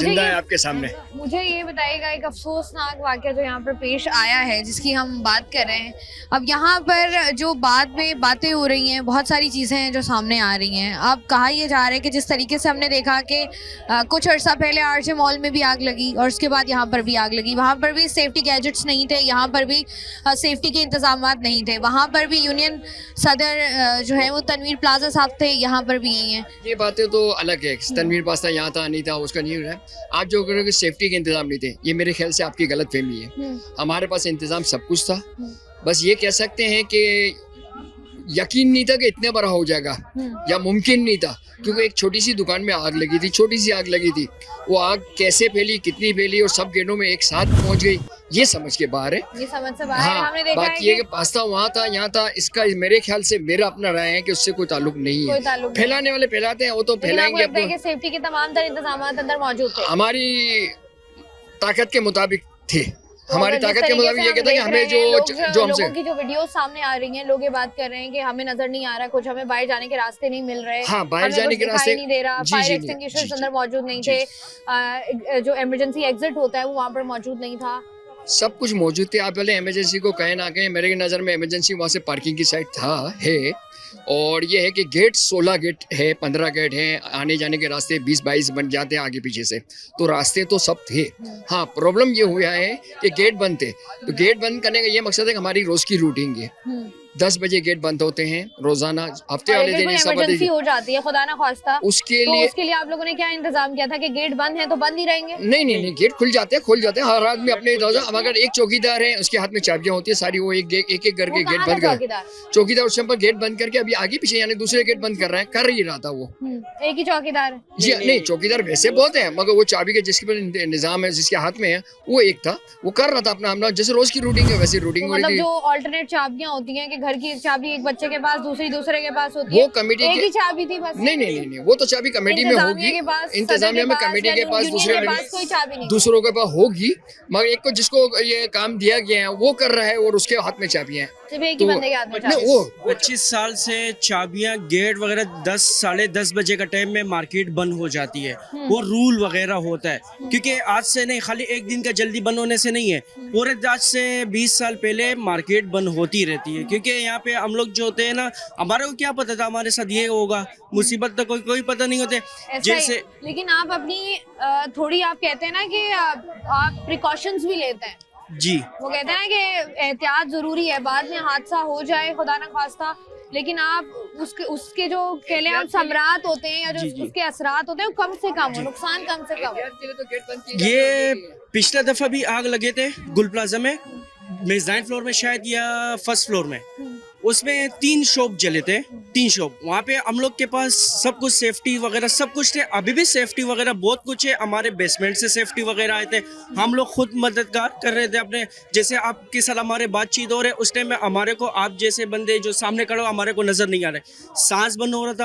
जिंदा है आपके सामने। मुझे ये बताइएगा, एक अफसोसनाक वाक़या जो यहाँ पर पेश आया है जिसकी हम बात कर रहे हैं, अब यहाँ पर जो बाद में बातें हो रही हैं, बहुत सारी चीज़ें हैं जो सामने आ रही हैं। अब कहा ये जा रहा है कि जिस तरीके से हमने देखा कि कुछ अर्सा पहले आरजे मॉल में भी आग लगी और उसके बाद यहाँ पर भी आग लगी, वहाँ पर भी सेफ्टी गैजेट्स नहीं थे, यहाँ पर भी सेफ्टी के इंतजाम नहीं थे, वहाँ पर भी यूनियन सदर जो है वो तनवीर प्लाजा साहब थे, यहाँ पर भी यही है। ये बातें तो अलग है, तनवीर पासा यहाँ था नहीं था उसका नहीं है। आप जो कह रहे हो कि सेफ्टी के इंतजाम नहीं थे, ये मेरे ख्याल से आपकी गलत फहमी है। हमारे पास इंतजाम सब कुछ था, बस ये कह सकते हैं कि यकीन नहीं था कि इतने बड़ा हो जाएगा, या मुमकिन नहीं था, क्योंकि एक छोटी सी दुकान में आग लगी थी, छोटी सी आग लगी थी। वो आग कैसे फैली, कितनी फैली और सब गेटों में एक साथ पहुंच गई, ये समझ के बाहर है। ये समझ से बाहर है। हमने देखा बाकी ये कि पास्ता वहाँ था यहाँ था, इसका मेरे ख्याल से मेरा अपना राय है कि उससे कोई ताल्लुक नहीं है। फैलाने वाले फैलाते हैं, वो तो फैलाएंगे। सेफ्टी के तमाम तर इंतजाम अंदर मौजूद थे, हमारी ताकत के मुताबिक थे। हमारी ताकत के मुताबिक ये कहता है कि हमें जो हमसे लोगों की जो वीडियो सामने आ रही हैं, लोग ये बात कर रहे हैं कि हमें नजर नहीं आ रहा कुछ, हमें बाहर जाने के रास्ते नहीं मिल रहे, हाँ, बाहर जाने के रास्ते नहीं दे रहा, फायर एक्सटिंग्विशर्स अंदर मौजूद नहीं थे, जो इमरजेंसी एग्जिट होता है वो वहाँ पर मौजूद नहीं था। सब कुछ मौजूद थे। आप पहले इमरजेंसी को कहें ना कहें, मेरे नज़र में इमरजेंसी वहाँ से पार्किंग की साइड था है। और ये है कि गेट 16 गेट है, 15 गेट है, आने जाने के रास्ते 20-22 बन जाते हैं आगे पीछे से, तो रास्ते तो सब थे। हाँ, प्रॉब्लम ये हुआ है कि गेट बंद थे, तो गेट बंद करने का ये मकसद है कि हमारी रोज़ की रूटीन है। 10 बजे गेट बंद होते हैं रोजाना, हफ्ते वाले दिन इमरजेंसी हो जाती है खुदा ना खास्ता, उसके लिए आप लोगों ने क्या इंतजाम किया था कि गेट बंद है तो बंद ही रहेंगे? नहीं, गेट खुल जाते हैं हर आदमी अपने। अगर एक चौकीदार है, उसके हाथ में चाबियां होती है सारी, वो एक एक करके गेट बंद कर, चौकीदार उस पर गेट बंद करके अभी आगे पीछे यानी दूसरे गेट बंद कर ही रहा था वो। एक ही चौकीदार है जी? नहीं, चौकीदार वैसे बहुत है, मगर वो चाबी के जिसके पर निजाम है, जिसके हाथ में है, वो एक था, वो कर रहा था अपना हमला, जैसे रोज की रूटीन है वैसे रूटीन। मतलब जो अल्टरनेट चाबियां होती हैं कि घर की एक चाबी एक बच्चे के पास, दूसरे के पास होती है, वो कमੇਟੀ एक ही चाबी थी बस? नहीं, वो तो चाबी कमेटी में होगी, इंतजामिया में कमेटी के पास, कोई चाबी नहीं, दूसरों के पास होगी, मगर एक को जिसको ये काम दिया गया है वो कर रहा है और उसके हाथ में चाबियां हैं। एक ही बंदे के हाथ में चाबी। वो 25 साल से चाबियां गेट वगैरह 10 साढ़े 10 बजे का टाइम में मार्केट बंद हो जाती है, वो रूल वगैरह होता है, क्योंकि आज से नहीं, खाली एक दिन का जल्दी बंद होने से नहीं है, पूरे आज से 20 साल पहले मार्केट बंद होती रहती है। क्योंकि यहाँ पे हम लोग जो होते हैं ना, हमारे को क्या पता था हमारे साथ ये होगा, मुसीबत तो कोई पता नहीं होते जैसे। लेकिन आप अपनी थोड़ी आप कहते हैं ना कि आप प्रिकॉशंस भी लेते हैं जी, वो कहते हैं कि एहतियात जरूरी है, बाद में हादसा हो जाए खुदा ना खास्ता, लेकिन आप उसके जो कह लें आप समरात होते हैं या जो उसके असरात होते हैं कम से कम हो, नुकसान कम से कम। ये पिछला दफा भी आग लगे थे गुल प्लाजा में, मेज़ाइन फ्लोर में शायद या फर्स्ट फ्लोर में, उसमें 3 शॉप जले थे, 3 शॉप। वहाँ पे हम लोग के पास सब कुछ सेफ्टी वगैरह सब कुछ थे, अभी भी सेफ्टी वगैरह बहुत कुछ है, हमारे बेसमेंट से सेफ्टी वगैरह आए थे, हम लोग खुद मददगार कर रहे थे अपने। जैसे आपके साथ हमारे बातचीत हो रहे, उस टाइम में हमारे को आप जैसे बंदे जो सामने खड़े हो हमारे को नजर नहीं आ रहे, सांस बंद हो रहा था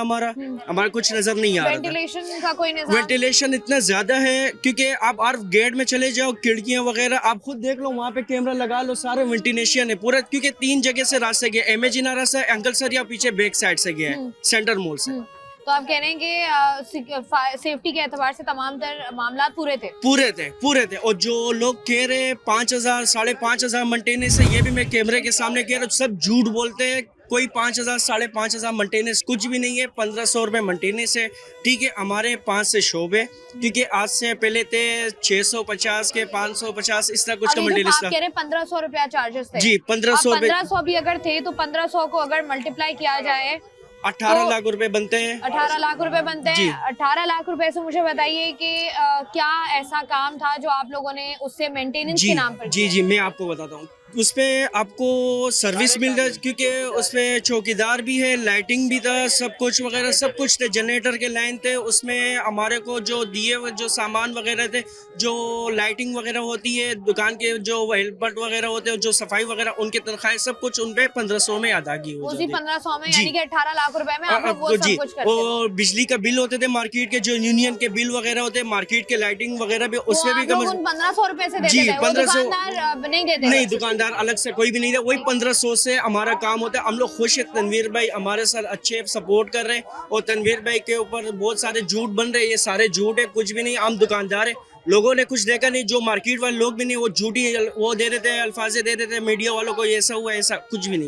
हमारा कुछ नजर नहीं आ रहा था। वेंटिलेशन का कोई निजाम? वेंटिलेशन इतना ज्यादा है क्योंकि आप गेट में चले जाओ, खिड़कियां वगैरह आप खुद देख लो, वहाँ पे कैमरा लगा लो, सारे वेंटिलेशन है पूरा, क्योंकि 3 जगह से रास्ते गए, इमेजिनारा से, अंकल सर या पीछे बैक साइड से गया है, सेंटर मॉल से। तो आप कह रहे हैं कि सेफ्टी के एतबार से तमाम तर मामला पूरे थे। और जो लोग कह रहे 5,000 5,500 मेंटेनेंस है, ये भी मैं कैमरे के सामने कह रहा हूँ, सब झूठ बोलते हैं। कोई 5,000 5,500 मेंटेनेंस कुछ भी नहीं है, 1,500 रुपये मेंटेनेंस है। ठीक है, हमारे 5 से शोब है, क्योंकि आज से पहले थे 650 के 550 इस तरह कुछ का मेंटेनेंस था। 1,500 रुपया चार्जेस थे। जी, 1,500 भी अगर थे तो 1,500 को अगर मल्टीप्लाई किया जाए 18 लाख रुपए बनते हैं। 18 लाख रुपए बनते हैं। 18 लाख रुपए से मुझे बताइए कि क्या ऐसा काम था जो आप लोगों ने उससे मेंटेनेंस के नाम पर? जी, मैं आपको बताता हूँ। उसमें आपको सर्विस मिल रहा है, क्योंकि उसमें चौकीदार भी है, लाइटिंग भी था, सब कुछ वगैरह सब कुछ थे, जनरेटर के लाइन थे। उसमें हमारे को जो दिए हुए जो सामान वगैरह थे, जो लाइटिंग वगैरह होती है, दुकान के जो हेल्पर वगैरह होते हैं, जो सफाई वगैरह, उनकी तनख्वाहें सब कुछ उन पे 1,500 में अदागी हो जाती है। 1,500 में, यानी कि 18 लाख रुपए में आप लोग वो सब कुछ करते हैं। और बिजली का बिल होते थे, मार्केट के जो यूनियन के बिल वगैरह होते हैं, मार्केट के लाइटिंग वगैरह भी, उसमें भी 1,500 रुपए से देते थे। 1500 नहीं देते? नहीं, दुकानदार ठेकेदार अलग से कोई भी नहीं था, वही 1500 से हमारा काम होता है। हम लोग खुश है, तनवीर भाई हमारे साथ अच्छे सपोर्ट कर रहे हैं और तनवीर भाई के ऊपर बहुत सारे झूठ बन रहे हैं, ये सारे झूठ है, कुछ भी नहीं। हम दुकानदार है, लोगों ने कुछ देखा नहीं, जो मार्केट वाले लोग भी नहीं, वो झूठी वो दे देते हैं, अल्फाजे दे देते हैं मीडिया वालों को, ऐसा हुआ ऐसा कुछ भी नहीं।